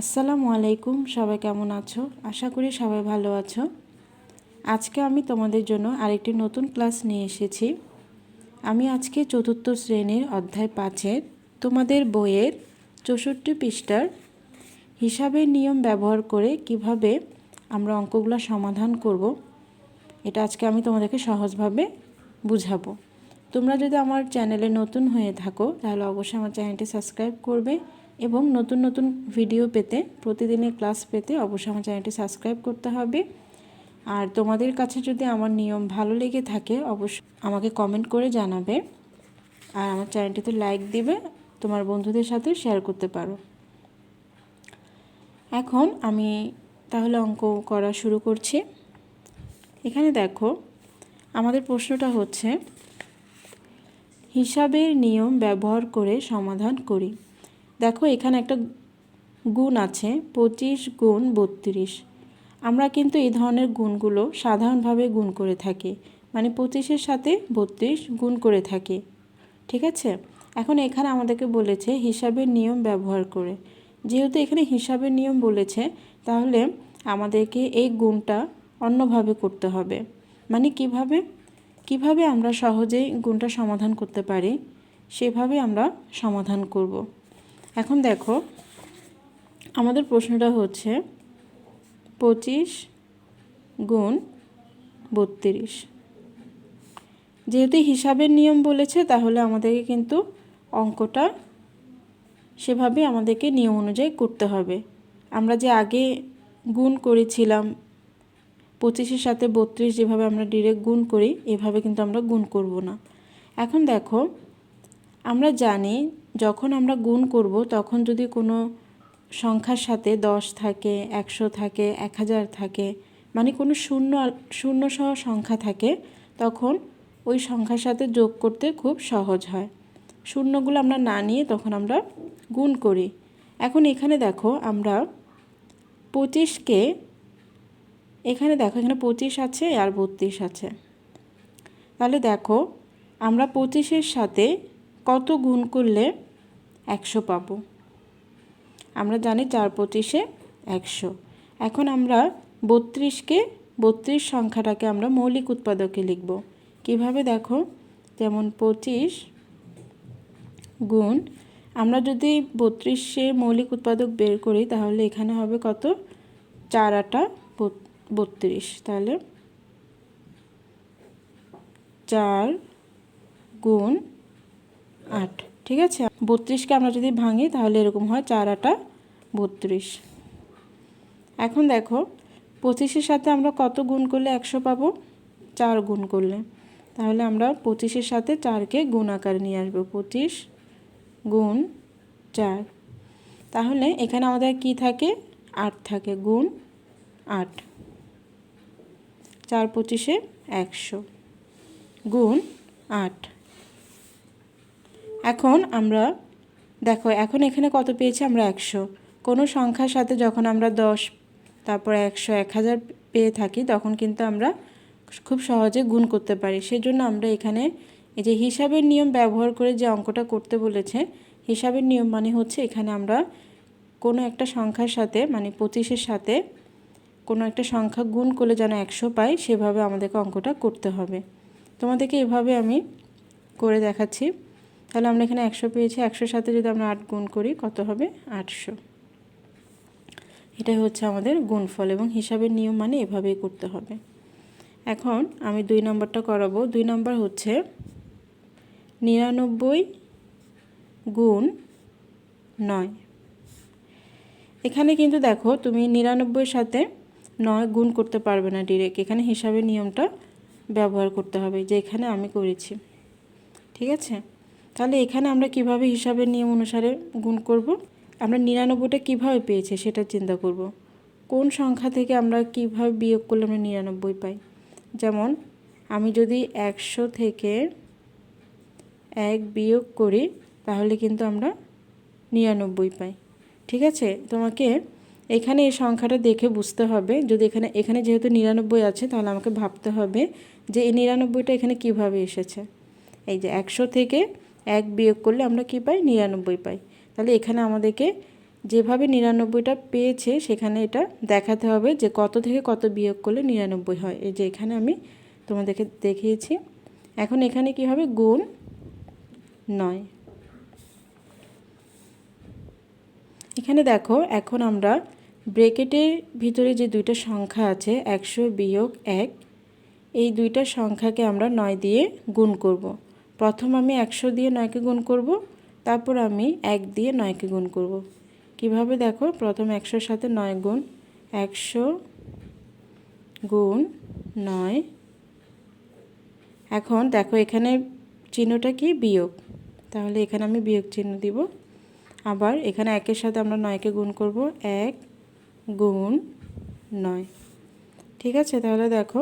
আসসালামু আলাইকুম, সবাই কেমন আছো? আশা করি সবাই ভালো আছো। আজকে আমি তোমাদের জন্য আরেকটি নতুন ক্লাস নিয়ে এসেছি। আমি আজকে চতুর্থ শ্রেণীর অধ্যায় 5-এর তোমাদের বইয়ের 64 পৃষ্ঠার হিসাবের নিয়ম ব্যবহার করে কিভাবে আমরা অঙ্কগুলো সমাধান করব, এটা আজকে আমি তোমাদেরকে সহজভাবে বুঝাবো। তোমরা যদি আমার চ্যানেলে নতুন হয়ে থাকো তাহলে অবশ্যই আমার চ্যানেলটি সাবস্ক্রাইব করবে এবং নতুন নতুন ভিডিও পেতে, প্রতিদিনের ক্লাস পেতে অবশ্যই আমার চ্যানেলটি সাবস্ক্রাইব করতে হবে। আর তোমাদের কাছে যদি আমার নিয়ম ভালো লেগে থাকে অবশ্যই আমাকে কমেন্ট করে জানাবে, আর আমার চ্যানেলটিতে লাইক দিবে, তোমার বন্ধুদের সাথে শেয়ার করতে পারো। এখন আমি তাহলে অঙ্ক করা শুরু করছি। এখানে দেখো, আমাদের প্রশ্নটা হচ্ছে হিসাবের নিয়ম ব্যবহার করে সমাধান করি। দেখো এখানে একটা গুণ আছে 25 গুণ 32। আমরা কিন্তু এই ধরনের গুণগুলো সাধারণভাবে গুণ করে থাকি, মানে 25-এর সাথে 32 গুণ করে থাকি, ঠিক আছে। এখন এখানে আমাদেরকে বলেছে হিসাবের নিয়ম ব্যবহার করে। যেহেতু এখানে হিসাবের নিয়ম বলেছে, তাহলে আমাদেরকে এই গুণটা অন্যভাবে করতে হবে। মানে কিভাবে আমরা সহজেই গুণটা সমাধান করতে পারি সেভাবে আমরা সমাধান করব। এখন দেখো, আমাদের প্রশ্নটা হচ্ছে 25 গুণ 32। যেহেতু হিসাবের নিয়ম বলেছে, তাহলে আমাদেরকে কিন্তু অঙ্কটা সেভাবে আমাদেরকে নিয়ম অনুযায়ী করতে হবে। আমরা যে আগে গুণ করেছিলাম 25-এর সাথে 32, যেভাবে আমরা ডিরেক্ট গুণ করি এভাবে কিন্তু আমরা গুণ করব না। এখন দেখো, আমরা জানি যখন আমরা গুণ করব তখন যদি কোনো সংখ্যার সাথে 10 থাকে, 100 থাকে, 1000 থাকে, মানে কোনো শূন্য সহ সংখ্যা থাকে, তখন ওই সংখ্যার সাথে যোগ করতে খুব সহজ হয়। শূন্যগুলো আমরা না নিয়ে তখন আমরা গুণ করি। এখন এখানে দেখো, আমরা 25কে, এখানে দেখো এখানে 25 আছে আর 32 আছে। তাহলে দেখো, আমরা 25-এর সাথে কত গুণ করলে 100 পাবো? আমরা জানি 4 25-এ 100। এখন আমরা 32 সংখ্যাটাকে আমরা মৌলিক উৎপাদকে লিখব। কিভাবে দেখো, যেমন 25 গুণ, আমরা যদি 32-এর মৌলিক উৎপাদক বের করি তাহলে এখানে হবে কত? 4 8 32। তাহলে 4 গুণ 8, ঠিক আছে। 32কে আমরা যদি ভাঙি তাহলে এরকম হয় 4 8 32। এখন দেখো, 25-এর সাথে আমরা কত গুণ করলে 100 পাবো? 4 গুণ করলে। তাহলে আমরা 25-এর সাথে 4কে গুণ আকারে নিয়ে আসবো, 25 গুণ 4। তাহলে এখানে আমাদের কি থাকে? 8 থাকে, গুণ 8। 4 25-এ 100 গুণ 8। এখন আমরা দেখো, এখন এখানে কত পেয়েছি আমরা? 100। কোনো সংখ্যার সাথে যখন আমরা 10, তারপর 100, 1000 পেয়ে থাকি তখন কিন্তু আমরা খুব সহজে গুণ করতে পারি। সেজন্য আমরা এখানে এই যে হিসাবের নিয়ম ব্যবহার করে যে অঙ্কটা করতে বলেছে, হিসাবের নিয়ম মানে হচ্ছে এখানে আমরা কোনো একটা সংখ্যার সাথে, মানে 25-এর সাথে কোনো একটা সংখ্যা গুণ করলে যেন 100 পাই, সেভাবে আমাদেরকে অঙ্কটা করতে হবে। তোমাদেরকে এভাবে আমি করে দেখাচ্ছি। তাহলে আমরা এখানে 100 পেয়েছি, 100-এর সাথে যদি আমরা 8 গুণ করি কত হবে? 800। এটাই হচ্ছে আমাদের গুণফল, এবং হিসাবের নিয়ম মানে এভাবেই করতে হবে। এখন আমি 2 নম্বরটা করাবো। 2 নম্বর হচ্ছে 99 গুণ 9। এখানে কিন্তু দেখো, তুমি 99-এর সাথে 9 গুণ করতে পারবে না ডিরেক্ট, এখানে হিসাবের নিয়মটা ব্যবহার করতে হবে, যে এখানে আমি করেছি, ঠিক আছে। তাহলে এখানে আমরা কিভাবে হিসাবের নিয়ম অনুসারে গুণ করব? আমরা 99টা কীভাবে পেয়েছি সেটা চিন্তা করব। কোন সংখ্যা থেকে আমরা কিভাবে বিয়োগ করলে আমরা 99 পাই? যেমন আমি যদি 100 থেকে 1 বিয়োগ করি তাহলে কিন্তু আমরা 99 পাই, ঠিক আছে। তোমাকে এখানে এই সংখ্যাটা দেখে বুঝতে হবে, যদি এখানে যেহেতু 99 আছে তাহলে আমাকে ভাবতে হবে যে এই 99টা এখানে কিভাবে এসেছে। এই যে 100 থেকে 1 বিয়োগ করলে আমরা কি পাই? 99 পাই। তাহলে এখানে আমাদেরকে যেভাবে 99টা পেয়েছে সেখানে এটা দেখাতে হবে যে কত থেকে কত বিয়োগ করলে 99 হয়। এই যে এখানে আমি তোমাদেরকে দেখিয়েছি। এখন এখানে কি হবে, গুণ 9। এখানে দেখো, এখন আমরা ব্র্যাকেটের ভিতরে যে দুইটা সংখ্যা আছে 100 বিয়োগ 1, এই দুইটা সংখ্যাকে আমরা 9 দিয়ে গুণ করব। প্রথম আমি 100 দিয়ে 9কে গুণ করব, তারপর আমি 1 দিয়ে 9কে গুণ করব। কিভাবে দেখো, প্রথম 100-র সাথে 9 গুণ, 100 গুণ 9। এখন দেখো এখানে চিহ্নটা কি, বিয়োগ, তাহলে এখানে আমি বিয়োগ চিহ্ন দিব। আবার এখানে 1-এর সাথে আমরা 9কে গুণ করব, 1 গুণ 9। ঠিক আছে, তাহলে দেখো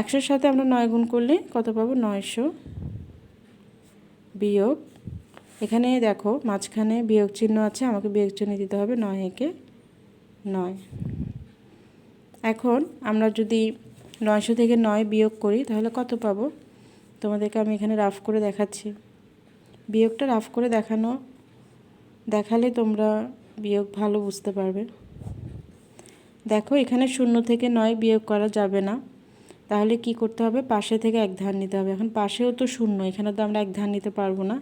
100-র সাথে আমরা 9 গুণ করলে কত পাবো, 900 বিয়োগ, এখানে দেখো মাঝখানে বিয়োগ চিহ্ন আছে, আমাকে বিয়োগ চিহ্ন দিতে হবে, 9 একে 9। এখন আমরা যদি 900 থেকে 9 বিয়োগ করি তাহলে কত পাবো, তোমাদেরকে আমি এখানে রাফ করে দেখাচ্ছি। বিয়োগটা রাফ করে দেখালে তোমরা বিয়োগ ভালো বুঝতে পারবে। দেখো এখানে 0 থেকে 9 বিয়োগ করা যাবে না, তাহলে কি করতে হবে, পাশে থেকে 1 ধার নিতে হবে। এখন পাশেও তো 0, এখানে তো আমরা 1 ধার নিতে পারবো না,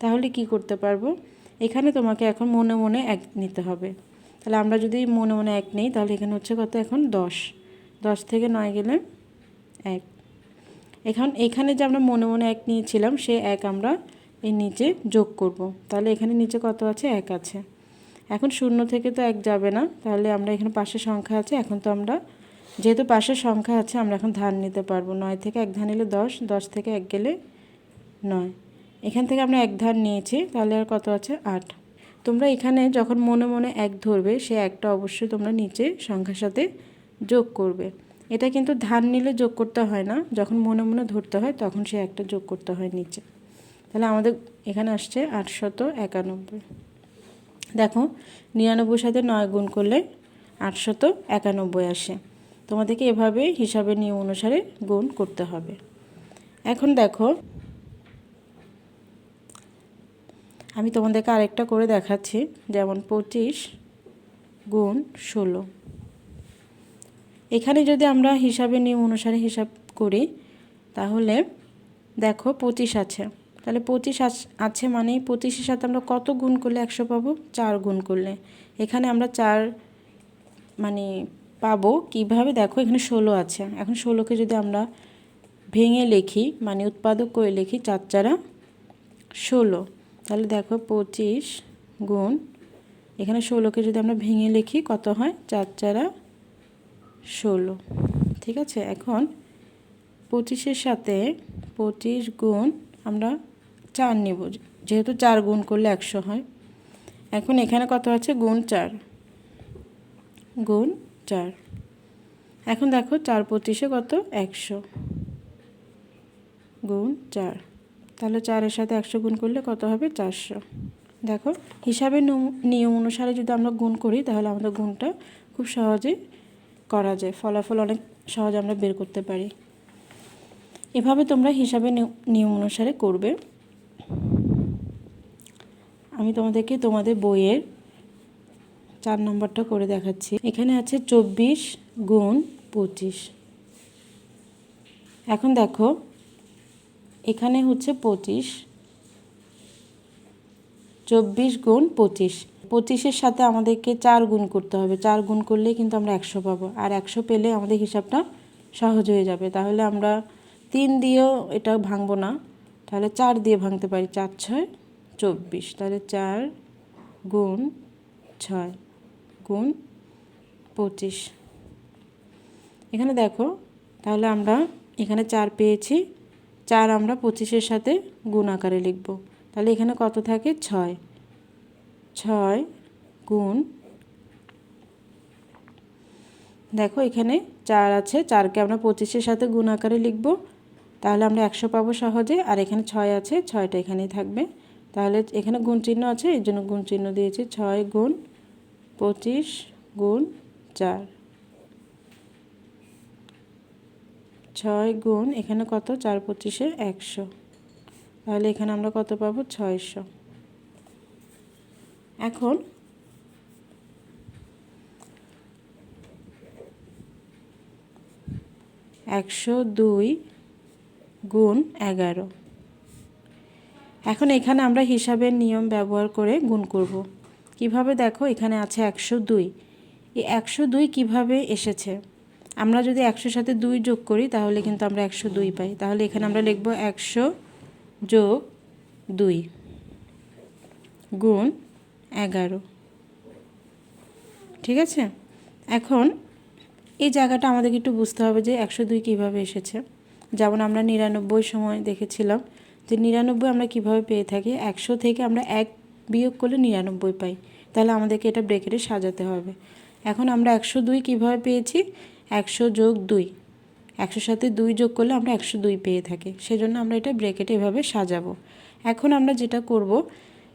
তাহলে কি করতে পারবো, এখানে তোমাকে এখন মনে মনে 1 নিতে হবে। তাহলে আমরা যদি মনে মনে 1 নিই তাহলে এখানে হচ্ছে কত, এখন 10, 10 থেকে 9 গেলে 1। এখন এখানে যে আমরা মনে মনে 1 নিয়েছিলাম সে 1 আমরা এর নিচে যোগ করব, তাহলে এখানে নিচে কত আছে, 1 আছে। এখন 0 থেকে তো 1 যাবে না, তাহলে আমরা এখানে পাশে সংখ্যা আছে, এখন তো আমরা যেহেতু পাশে সংখ্যা আছে আমরা এখন ধার নিতে পারবো। 9 থেকে 1 ধার নিলে 10, 10 থেকে 1 গেলে 9। এখান থেকে আমরা 1 ধার নিয়েছি, তাহলে আর কত আছে, 8। তোমরা এখানে যখন মনে মনে 1 ধরবে সে 1টা অবশ্যই তোমরা নিচে সংখ্যার সাথে যোগ করবে। এটা কিন্তু ধার নিলে যোগ করতে হয় না, যখন মনে মনে ধরতে হয় তখন সে 1টা যোগ করতে হয় নিচে। তাহলে আমাদের এখানে আসছে 891। দেখো 99 সাথে 9 গুণ করলে 891 আসে। তোমাদেরকে এভাবে হিসাবের নিয়ম অনুসারে গুণ করতে হবে। এখন দেখো আমি তোমাদেরকে আরেকটা করে দেখাচ্ছি, যেমন 25 গুণ 16। এখানে যদি আমরা হিসাবের নিয়ম অনুসারে হিসাব করি তাহলে দেখো 25 আছে, তাহলে 25 আছে মানে 25-এর সাথে আমরা কত গুণ করলে 100 পাবো, 4 গুণ করলে। এখানে আমরা 4 মানে পাবো কিভাবে, দেখো এখানে 16 আছে, এখন 16কে যদি আমরা ভেঙে লিখি মানে উৎপাদক করে লিখি 4 4 16, তাহলে দেখো 25 গুণ, এখানে 16কে যদি আমরা ভেঙে লিখি কত হয়, 4 4 16। ঠিক আছে, এখন 25-এর সাথে 25 গুণ আমরা 4 নেব, যেহেতু 4 গুণ করলে 100 হয়। এখন এখানে কত আছে, গুণ 4 গুণ 4। এখন দেখো 4 25-এ কত, 100 গুণ 4, তাহলে 4-এর সাথে 100 গুণ করলে কত হবে, 400। দেখো হিসাবের নিয়ম অনুসারে যদি আমরা গুণ করি তাহলে আমাদের গুণটা খুব সহজে করা যায়, ফলাফল অনেক সহজে আমরা বের করতে পারি। এভাবে তোমরা হিসাবের নিয়ম অনুসারে করবে। আমি তোমাদেরকে তোমাদের বইয়ের 4 নম্বরটা করে দেখাচ্ছি। এখানে আছে 24 গুণ 25। এখন দেখো এখানে হচ্ছে 24 গুণ 25, 25-এর সাথে আমাদেরকে 4 গুণ করতে হবে, 4 গুণ করলেই কিন্তু আমরা 100 পাবো, আর 100 পেলে আমাদের হিসাবটা সহজ হয়ে যাবে। তাহলে আমরা 3 দিয়েও এটা ভাঙবো না, তাহলে 4 দিয়ে ভাঙতে পারি, 4 6 24, তাহলে 4 গুণ 6 গুণ 25। এখানে দেখো তাহলে আমরা এখানে 4 পেয়েছি, 4 আমরা 25-এর সাথে গুণ আকারে লিখব, তাহলে এখানে কত থাকে, 6 6 গুণ, দেখো এখানে 4 আছে, 4কে আমরা 25-এর সাথে গুণ আকারে লিখব, তাহলে আমরা 100 পাবো সহজে। আর এখানে 6 আছে, 6টা এখানেই থাকবে, তাহলে এখানে গুণ চিহ্ন আছে এই জন্য গুণ চিহ্ন দিয়েছি, 6 গুণ 25 গুণ 4, 6 গুণ এখানে কত, 4 25-এ 100, তাহলে এখানে আমরা কত পাবো, 600। এখন 102 গুণ 11। এখন এখানে আমরা হিসাবের নিয়ম ব্যবহার করে গুণ করব। কিভাবে দেখো, এখানে আছে 102। এই 102 কিভাবে এসেছে? আমরা যদি 100 সাথে 2 যোগ করি তাহলে কিন্তু আমরা 102 পাই। তাহলে এখানে আমরা লিখব 100 যোগ 2 গুণ 11। ঠিক আছে, এখন এই জায়গাটা আমাদেরকে একটু বুঝতে হবে যে 102 কীভাবে এসেছে। যেমন আমরা 99 সময় দেখেছিলাম যে 99 আমরা কিভাবে পেয়ে থাকি, 100 থেকে আমরা 1 বিয়োগ করলে 99 পাই। তাহলে আমাদেরকে এটা ব্র্যাকেটে সাজাতে হবে। এখন আমরা 102 কীভাবে পেয়েছি, 100 যোগ 2, 100 সাথে 2 যোগ করলে আমরা 102 পেয়ে থাকি। সেজন্য আমরা এটা ব্র্যাকেটে এভাবে সাজাবো। এখন আমরা যেটা করব,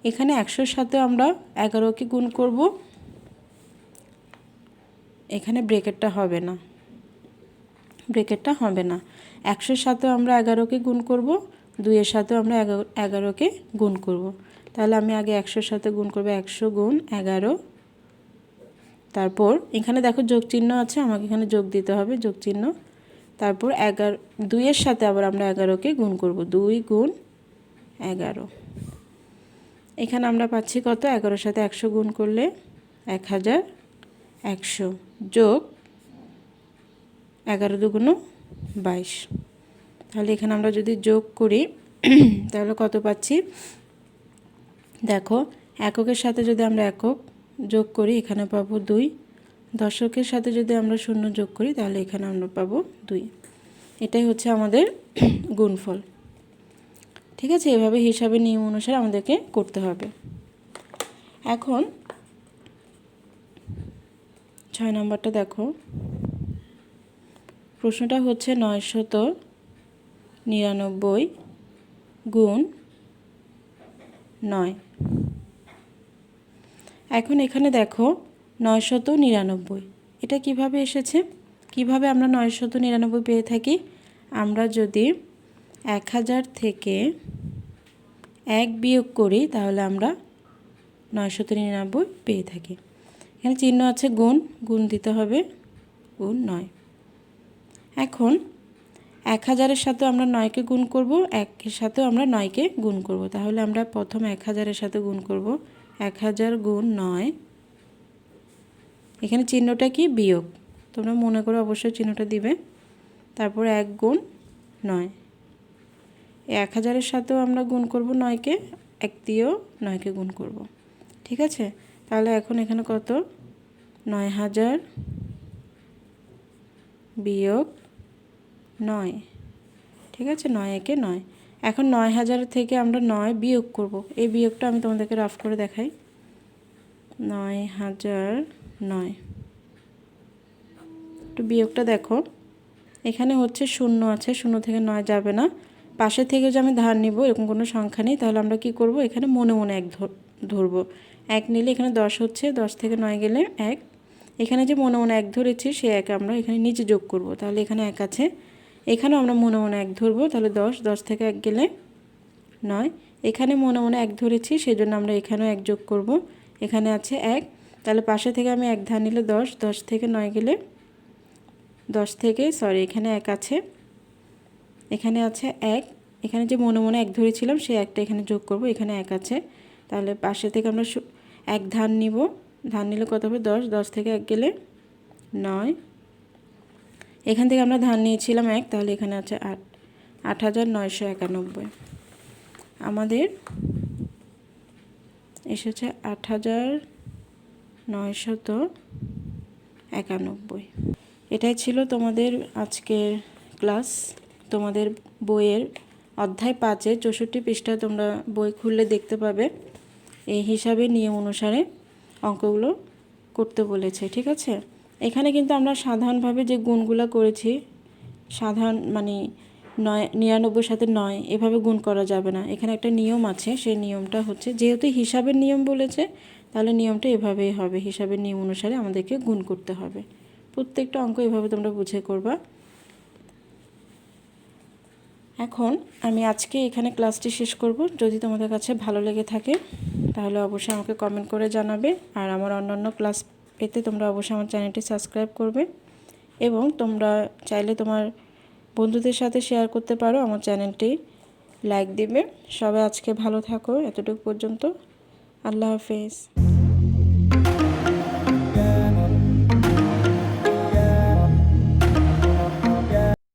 এখানে 100 সাথে আমরা 11কে গুণ করব। এখানে ব্র্যাকেটটা হবে না, 100 সাথেও আমরা 11কে গুণ করব, 2 এর সাথেও আমরা 11কে গুণ করব। তাহলে আমি আগে 100 সাথে গুণ করব, 100 গুণ 11। তারপর এখানে দেখো যোগ চিহ্ন আছে, আমাকে এখানে যোগ দিতে হবে, যোগ চিহ্ন। তারপর 2 এর সাথে আবার আমরা 11কে গুণ করব, 2 গুণ 11। এখানে আমরা পাচ্ছি কত, 11 সাথে 100 গুণ করলে 1100 যোগ 11 দুগুণ 22। তাহলে এখানে আমরা যদি যোগ করি তাহলে কত পাচ্ছি, দেখো এককের সাথে যদি আমরা একক যোগ করি এখানে পাবো 2, দশকের সাথে যদি আমরা 0 যোগ করি তাহলে এখানে আমরা পাবো 2। এটাই হচ্ছে আমাদের গুণফল। ঠিক আছে, এভাবে হিসাবের নিয়ম অনুসারে আমাদেরকে করতে হবে। এখন 6 নম্বরটা দেখো, প্রশ্নটা হচ্ছে 999 গুণ 9। এখন এখানে দেখো 999, এটা কিভাবে এসেছে, কিভাবে আমরা 999 পেয়ে থাকি। আমরা যদি 1000 থেকে 1 বিয়োগ করি তাহলে আমরা 999 পেয়ে থাকি। এখানে চিহ্ন আছে গুণ, গুণ দিতে হবে, গুণ 9। এখন 1000-এর সাথে আমরা 9কে গুণ করব, 1-এর সাথেও আমরা 9কে গুণ করব। তাহলে আমরা প্রথম 1000-এর সাথে গুণ করব, 1000 গুণ 9। এখানে চিহ্নটা কি, বিয়োগ, তোমরা মনে করে অবশ্যই চিহ্নটা দিবে। তারপর 1 গুণ 9, এই 1000-এর সাথেও আমরা গুণ করব 9কে, 1 দিয়েও 9কে গুণ করব। ঠিক আছে, তাহলে এখন এখানে কত, 9000 বিয়োগ 9। ঠিক আছে, 9 একে 9। এখন 9000 থেকে আমরা 9 বিয়োগ করব। এই বিয়োগটা আমি তোমাদেরকে রাফ করে দেখাই। 9009, একটু বিয়োগটা দেখো, এখানে হচ্ছে 0 আছে, 0 থেকে 9 যাবে না। পাশে থেকে যে আমি ধার নিব এরকম কোনো সংখ্যা নেই, তাহলে আমরা কি করব, এখানে মনে মনে 1 ধরবো। 1 নিলে এখানে 10 হচ্ছে, 10 থেকে 9 গেলে 1। এখানে যে মনে মনে 1 ধরেছি সে 1 আমরা এখানে নিচে যোগ করব, তাহলে এখানে 1 আছে। এখানেও আমরা মনে মনে 1 ধরবো, তাহলে 10, 10 থেকে 1 গেলে 9। এখানে মনে মনে 1 ধরেছি, সেজন্য আমরা এখানেও 1 যোগ করব, এখানে আছে 1। তাহলে পাশে থেকে আমি 1 ধার নিলে 10, 10 থেকে 9 গেলে 10 থেকে, এখানে 1 আছে, এখানে আছে 1। এখানে যে মনে মনে 1 ধরেছিলাম সেই 1টা এখানে যোগ করব, এখানে 1 আছে। তাহলে পাশে থেকে আমরা 1 ধার নিব, ধার নিলে কত হবে, 10, 10 থেকে 1 গেলে 9। এখান থেকে আমরা ধার নিয়েছিলাম 1, তাহলে এখানে আছে 8, 8991। আমাদের এসেছে 8991। এটাই ছিল তোমাদের আজকের ক্লাস। তোমাদের বইয়ের অধ্যায় 5-এর 64 পৃষ্ঠায় তোমরা বই খুললে দেখতে পাবে এই হিসাবে নিয়ম অনুসারে অঙ্কগুলো করতে বলেছে। ঠিক আছে, এখানে কিন্তু আমরা সাধারণভাবে যে গুণগুলো করেছি, সাধারণ মানে 99 সাথে 9 এভাবে গুণ করা যাবে না। এখানে একটা নিয়ম আছে, সেই নিয়মটা হচ্ছে, যেহেতু হিসাবের নিয়ম বলেছে তাহলে নিয়মটা এভাবেই হবে, হিসাবের নিয়ম অনুসারে আমাদেরকে গুণ করতে হবে। প্রত্যেকটা অঙ্ক এভাবে তোমরা বুঝে করবা। এখন আমি আজকে এখানে ক্লাসটি শেষ করব। যদি তোমাদের কাছে ভালো লেগে থাকে তাহলে অবশ্যই আমাকে কমেন্ট করে জানাবে। আর আমার অন্যান্য ক্লাস পেতে তোমরা অবশ্যই আমার চ্যানেলটি সাবস্ক্রাইব করবে। এবং তোমরা চাইলে তোমার বন্ধুদের সাথে শেয়ার করতে পারো, আমার চ্যানেলটি লাইক দিবে। সবাই আজকে ভালো থাকো। এতটুকু পর্যন্ত। আল্লাহ হাফেজ।